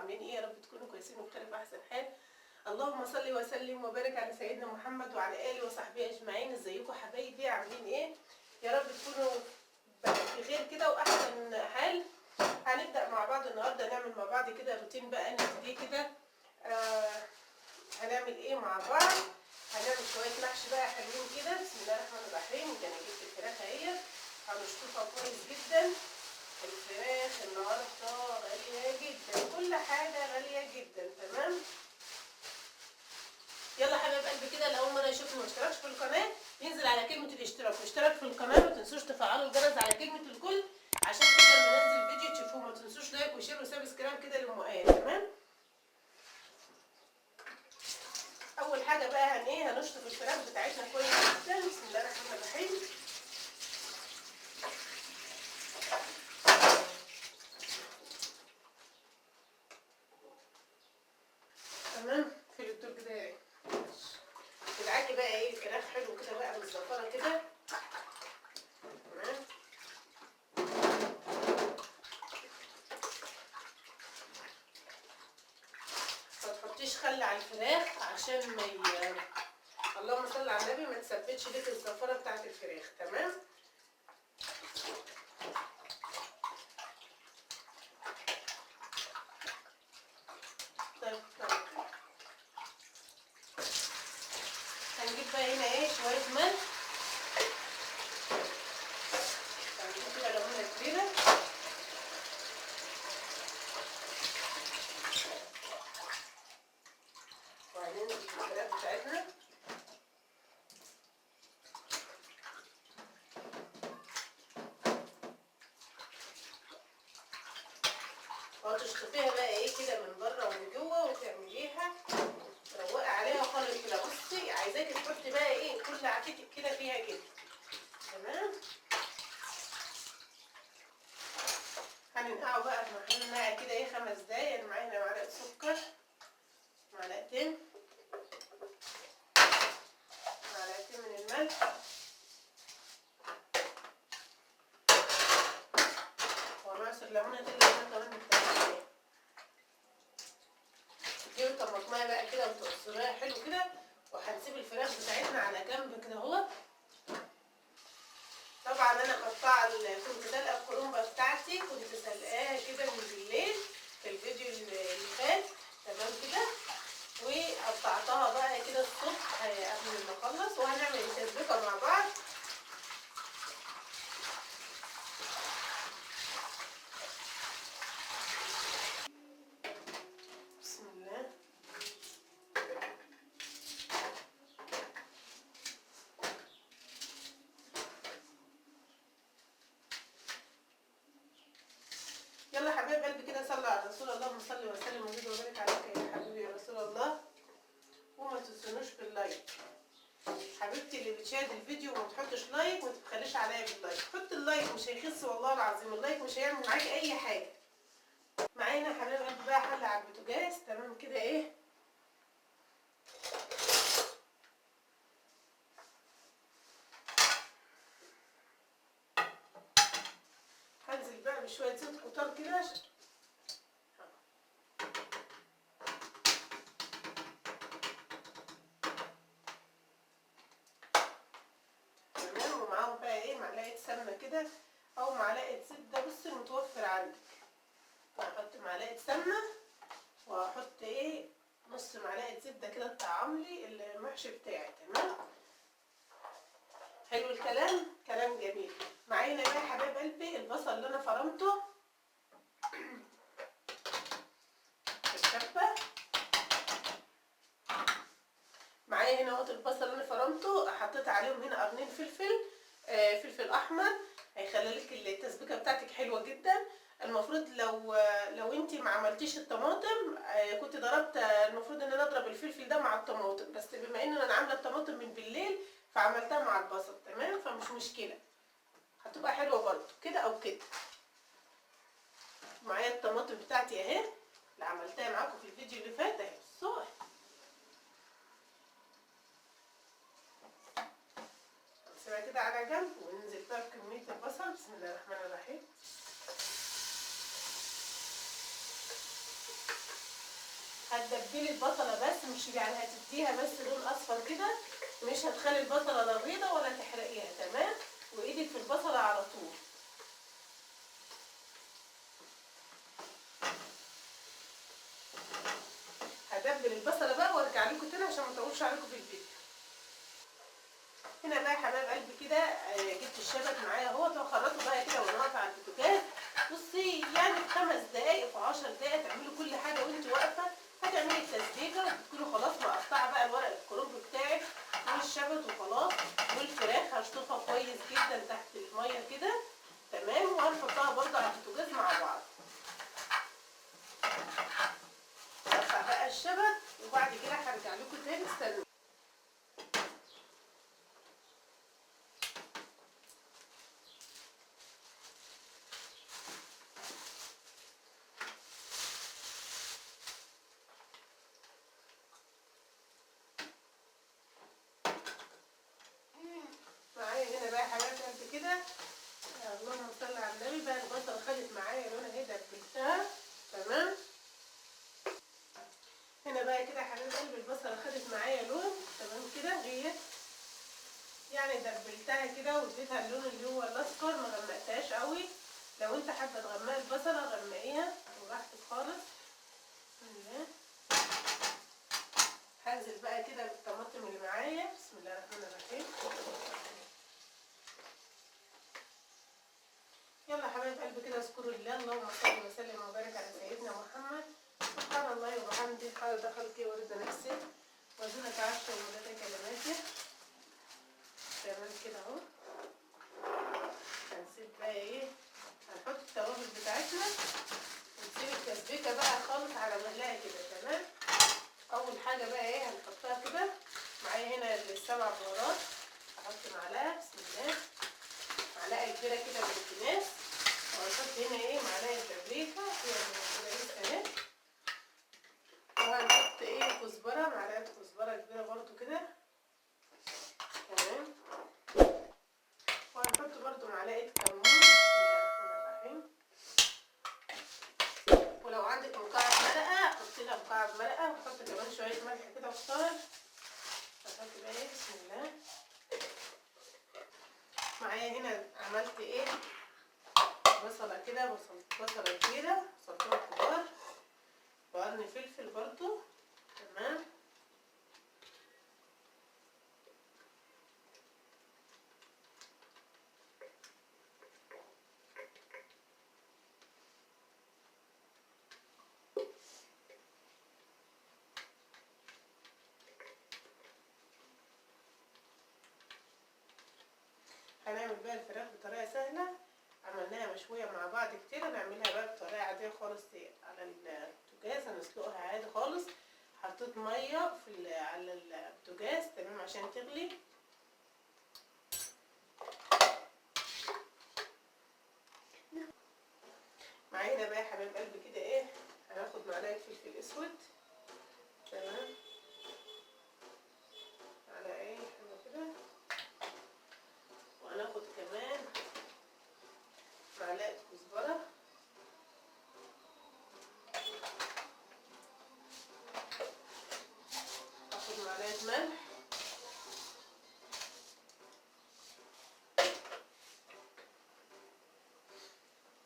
عاملين ايه؟ يا رب تكونوا كويسين وبخير في احسن حال. اللهم صل وسلم وبارك على سيدنا محمد وعلى اله وصحبه اجمعين. ازيكم حبايبي؟ عاملين ايه؟ يا رب تكونوا بخير كده واحسن حال. هنبدا مع بعض النهارده، نعمل مع بعض كده روتين بقى نبتدي كده. هنعمل ايه مع بعض؟ هنعمل شويه محشي بقى حلوين كده. بسم الله الرحمن الرحيم. انا جبت الفراخ اهي، هنشطفها كويس جدا. الفراخ النهارده غاليه جدا، كل حاجه غاليه جدا. تمام، يلا حبايب قلبي كده، لاول مره يشوفني وما اشتركش في القناه ينزل على كلمه الاشتراك واشترك في القناه. ما تنسوش تفعلوا الجرس على كلمه الكل عشان كل ما ننزل فيديو تشوفوه. ما تنسوش لايك وشير وسبسكرايب كده لام ايه. تمام، اول حاجه بقى هنشطف الفراخ بتاعتنا كويس جدا. بسم الله الرحمن الرحيم. تمام، في الدور كده ايه تدعكي بقى ايه الفراخ حلو كده بقى بالزفاره كده. تمام، ما تحطيش خل على الفراخ عشان ما اللهم صل على النبي ما تثبتش لك الزفاره بتاعت الفراخ. تمام، طيب هنجيب بقى هنا ايه شويه ملح. هنجيب كده ليمونه كبيره وهننزل بالفراخ بتاعتنا. وهتشطفيها بقى ايه كده من بره ومن جوه وتعمليها تروقي عليها خالص كده. بصي عايزاكي تحطي بقى ايه كل عافيتك كده فيها كده. تمام، هننقعه بقى في محلول ناقع كده ايه 5 دقايق. انا معايا هنا معلقه سكر، معلقتين من الملح، ومعصر ليمونه اللي كمان محتاجه. تجيبي طماطمايه بقى كده وتقصريها حلو كده، وهنسيب الفراخ بتاعتنا على جنب كده اهو. طبعا انا مقطعه كنت سالقه الكرنبه بتاعتي، كنت سلقاها كده من بالليل في الفيديو اللي فات. تمام كده، وقطعتها بقى كده الصبح قبل ما اخلص، وهنعمل التسبيكه مع بعض. بسم الله. يلا حبايب قلبي كده صلوا على رسول الله. اللهم صل وسلم وزد وبارك عليك يا حبيبي يا رسول الله. وما تنسونوش باللايك. حبيبتي اللي بتشاهد الفيديو وما تحطش لايك ما تبخليش عليا باللايك. حط اللايك مش هيخس والله العظيم، اللايك مش هيعمل معاكي اي حاجه. معانا يا حبايب قلبي بقى حله على البوتاجاز. تمام كده ايه، هنزل بقى بشويه زيت كتار كده. تمام، ومعاهم بقى ايه معلقه سمنه كده او معلقه زبده، بصي المتوفر عندك. هحط معلقه سمنه وهحط ايه نص معلقه زبده كده تطعم لي المحشي بتاعي. تمام، حلو الكلام، كلام جميل. معانا بقى يا حبايب قلبي البصل اللي انا فرمته في الكبه. معايا هنا البصل اللي انا فرمته، حطيت عليهم هنا قرنين فلفل، فلفل احمر، هيخلي لك التسبيكه بتاعتك حلوه جدا. المفروض لو انت ما عملتيش الطماطم كنت ضربت، المفروض ان انا اضرب الفلفل ده مع الطماطم، بس بما ان انا عامله الطماطم من بالليل فعملتها مع البصل. تمام، فمش مشكله، هتبقى حلوه برضو كده او كده. معايا الطماطم بتاعتي اهي اللي عملتها معاكم في الفيديو اللي فات اهي. بصوا نسيبها كده على جنب وننزل بقى بكميه البصل. بسم الله الرحمن الرحيم. هتدبلي البصله بس، مش يعني هتديها بس لون اصفر كده، مش هتخلي البصله لا بيضه ولا تحرقيها. تمام، وايدك في البصله على طول. هدبل البصله بقى وارجع لكم تاني عشان ما اطولش عليكم في الفيديو. هنا بقى يا حبايب قلبي كده جبت الشبك معايا اهوت، وخرطه بقى كده وانا واقفه على البوتاجاز. بصي يعني في 5 دقايق في 10 دقايق تعملوا كل حاجه وانت واقفه. هتعملي التسبيكه وتكوني خلاص مقطعه بقى الورق الكرنب بتاعك والشبت وخلاص. والفراخ هشطفها كويس جدا تحت الميه كده. تمام، وهنحطها برضه على البوتاجاز مع بعض. هرفع بقى الشبت وبعد كده هرجع لكم تاني، استنوا. معايا هنا بقى حاجات قد كده. اللهم صل على النبي. بقى البصله خدت معايا لونها اهي، دبلتها. تمام، هنا بقى كده يا حبايب قلبي البصله خدت معايا لون. تمام كده، هي يعني دبلتها كده واديتها اللون اللي هو الاصفر، ما غمقتهاش قوي. لو انت حابه تغمقي البصله غمقيها براحتك خالص. بسم الله. هنزل بقى كده بالطماطم اللي معايا. بسم الله الرحمن الرحيم. يلا حبايب قلبي كده اذكروا الله. اللهم صل وسلم وبارك على سيدنا محمد. سبحان الله وبحمده، عدد خلقه ورضا نفسه وزنة عرشه ومداد كلماته. تمام كده اهو. هنسيب بقى ايه، هنحط التوابل بتاعتنا ونسيب التسبيكه بقى خالص على مهلها كده. تمام، اول حاجه بقى ايه هنحطها كده. معايا هنا السبع بهارات، هحط معلقه. بسم الله. معلقه كبيره كده من الكناس. وهنحط هنا ايه معلقه بابريكا فيها من اهي. وهنحط ايه كزبره، معلقه كزبره كبيره برضو كده. تمام، وهنحط برضو معلقه كمون. بسم الله الرحمن الرحيم. ولو عندك مكعب مرقه حطي لها مكعب مرقه، وحط كمان شويه ملح كده وخضار. هحط بقى ايه بسم الله. معايا هنا عملت ايه بصله كده، بصله كبيره، بصلتين كبار، وقرن فلفل برضو. تمام، هنعمل بقى الفراخ بطريقه سهله. عملناها مشويه مع بعض كتير، هنعملها بقى بطريقه عاديه خالص على البوتاجاز. هنسلقها عادي خالص. حطيت ميه على البوتاجاز تمام عشان تغلي. معانا بقى يا حبايب قلبي كده ايه، هناخد معلقه فلفل اسود. تمام، على ايه حلو كده. وهناخد كمان معلقه كزبره. هاخد معلقه ملح.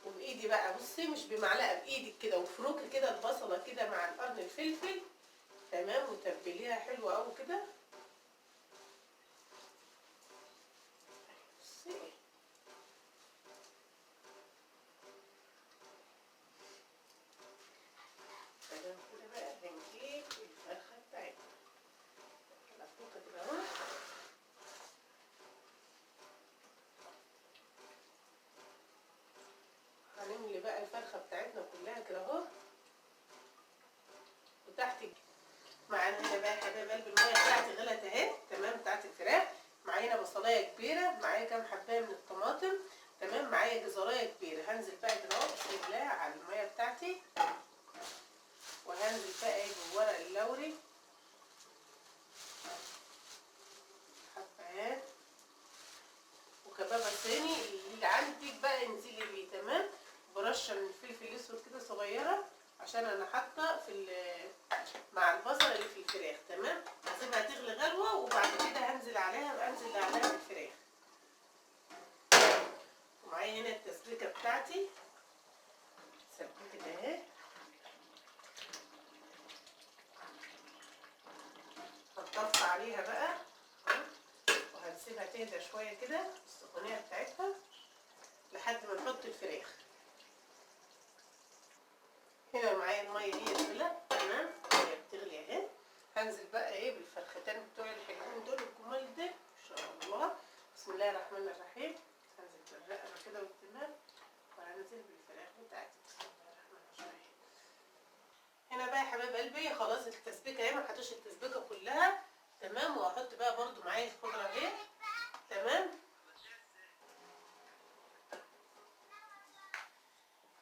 وبايدي بقى بصي، مش بمعلقه، بايدك كده وفروكي كده البصله كده مع القرن الفلفل. تمام، وتبليها حلوه قوي كده. بصي تمام كده بقى هنجيب الفرخه بتاعتنا. هنفركها كده اهو. هنملي بقى الفرخه بتاعتنا كلها كده اهو وتحت. معانا هنا بقى يا حبايب قلبي الميه بتاعتي غلت اهي. تمام، بتاعت الفراخ. معانا بصلايه كبيره، معايا كام حبايه من الطماطم. تمام، معايا جزرايه كبيره. هنزل بقى كده اهو بسم الله على الميه بتاعتي. وهنزل بقى ايه بالورق اللوري حبايات. وكباب صيني اللي عندك بقى انزلي بيه. تمام، برشه من الفلفل الاسود كده صغيره عشان انا حاطه في مع البصل اللي في الفراخ. تمام، هسيبها تغلي غلوه وبعد كده هنزل عليها بالفراخ. ومعايا هنا التسبيكه بتاعتي سبكت اهي. هنطفي عليها بقى وهنسيبها تهدى شويه كده السخونيه بتاعتها لحد ما نحط الفراخ. هنا معايا الميه دي غلت. تمام، هي بتغلي اهي. هنزل بقى ايه بالفرختين بتوعي الحلوين دول الجمال ده ان شاء الله. بسم الله الرحمن الرحيم. هنزل بالرقبه كده والدماغ وهنزل بالفراخ بتاعتي. بسم الله الرحمن الرحيم. هنا بقى يا حبايب قلبي خلاص التسبيكه اهي، ما حطيتش التسبيكه كلها. تمام، وهحط بقى برضو معايا الخضره اهي. تمام،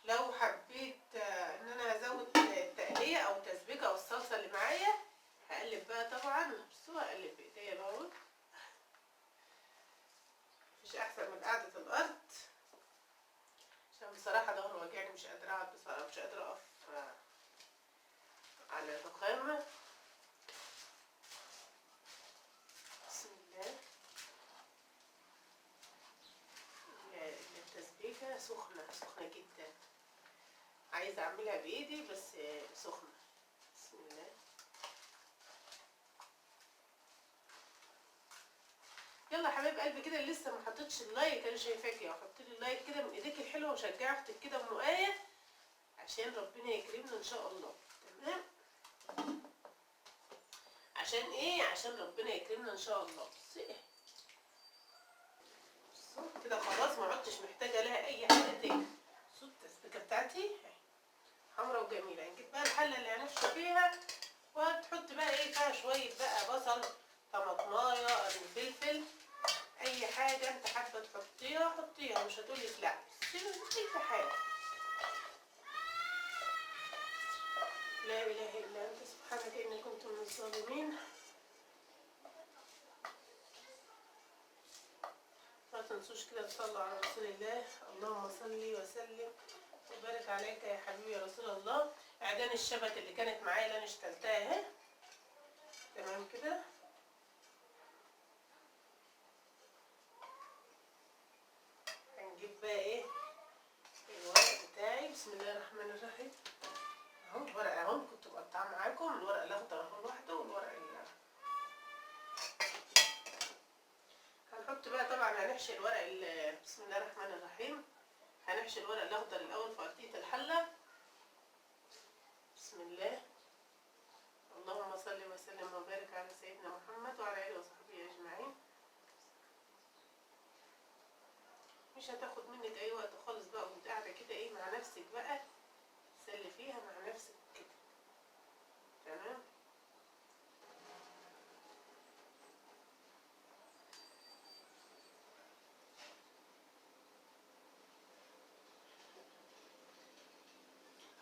لو حبيت ان انا ازود التقليه او تسبيكه او الصلصه اللي معايا هقلب بقى طبعا. بصوا هقلب بايديا الاول، مفيش احسن من قعده الارض عشان بصراحه ظهري واجعني، مش قادره اقعد بصراحه، مش قادره اقف على الرخامه. بسم الله. التسبيكه سخنه جدا، عايزه اعملها بايدي بس سخنه. بسم الله. يلا يا حبايب قلبي كده اللي لسه ما حطيتش اللايك انا شايفاكي، حطي لي اللايك كده من ايديك الحلوه وشجعي اختك كده ام آية عشان ربنا يكرمنا ان شاء الله. تمام، عشان ايه؟ عشان ربنا يكرمنا ان شاء الله. بصي كده خلاص ما عدتش محتاجه لها اي حاجه تاني. بصوا التسبيكه بتاعتي اهي حمرا وجميله. هنجيب بقى الحله اللي هنحشي فيها وهتحط بقى ايه فيها شويه بقى بصل، طماطمايه، قرن فلفل، اي حاجه انت حابه تحطيها حطيها، مش هتقولك لا. اي حاجه. لا اله الا انت سبحانك اني كنت من الظالمين. ما تنسوش كده تصلوا على رسول الله. اللهم صل وسلم وبارك عليك يا حبيبي يا رسول الله. عيدان الشبت اللي كانت معايا اللي انا اشتلتها اهي. تمام كده. هنجيب بقى ايه الورق بتاعي. بسم الله الرحمن الرحيم. اهو الورق اهو كنت مقطعه معاكم، الورق الاخضر اهو لوحده والورق هنحط بقى طبعا هنحشي الورق بسم الله الرحمن الرحيم. هنحشي الورق الاخضر الاول في ارضيه الحله. بسم الله. اللهم صل وسلم وبارك على سيدنا محمد وعلى اله وصحبه اجمعين. مش هتاخد منك اي وقت خالص بقى وانت قاعده كده ايه مع نفسك بقى تسلي فيها مع نفسك كده. تمام.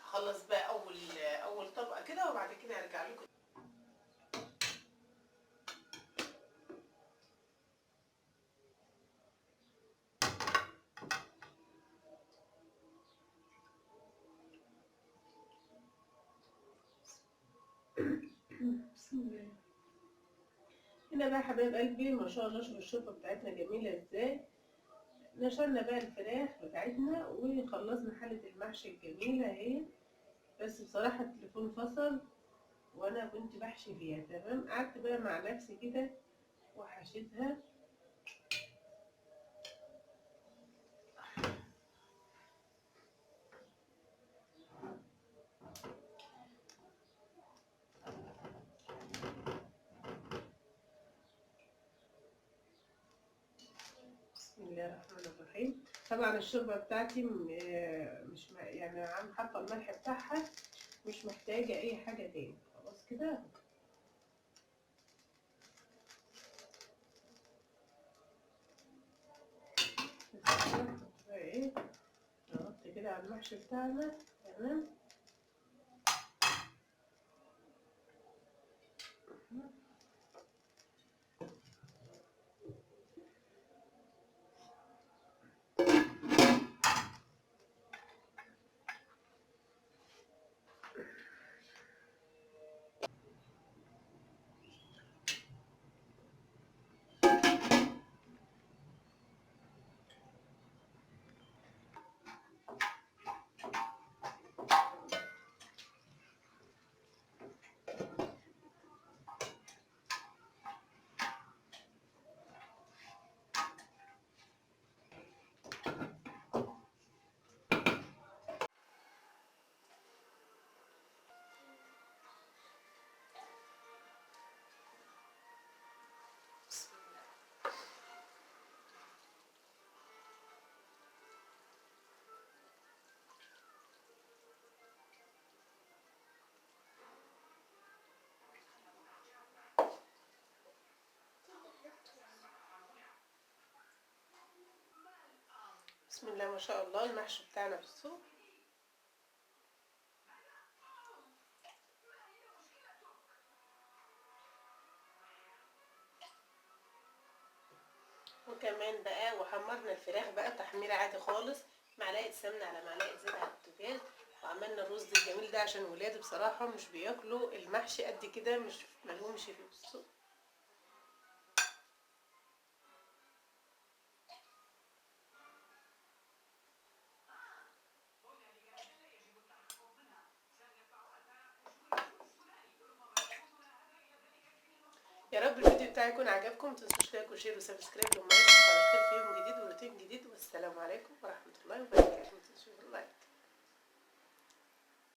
هخلص بقى اول طبقه كده وبعد كده ارجع لكم. بسم الله. هنا بقى حبايب قلبي ما شاء الله شوفوا الشوربه بتاعتنا جميله ازاي. نشرنا بقى الفراخ بتاعتنا وخلصنا حله المحشي الجميله اهي. بس بصراحه التليفون فصل وانا كنت بحشي فيها. تمام، قعدت بقى مع نفسي كده وحشيتها. بسم الله الرحمن الرحيم. طبعا الشوربه بتاعتي مش يعني عم حاطه الملح بتاعها، مش محتاجه اي حاجه تاني. خلاص كده. ايه نحط كده على المحشي بتاعنا. تمام. بسم الله ما شاء الله المحشي بتاعنا بصوا. وكمان بقى وحمرنا الفراخ بقى تحميره عادي خالص، معلقه سمنه على معلقه زيت على البوتاجاز. وعملنا الرز الجميل ده عشان ولادي بصراحه مش بياكلوا المحشي قد كده، مش ملهمش فيه. بصوا يا رب الفيديو بتاعي يكون عجبكم، متنسوش لايك وشير وسبسكرايب لما نشوفكم على خير في يوم جديد وروتين جديد. والسلام عليكم ورحمه الله وبركاته. متنسوش اللايك.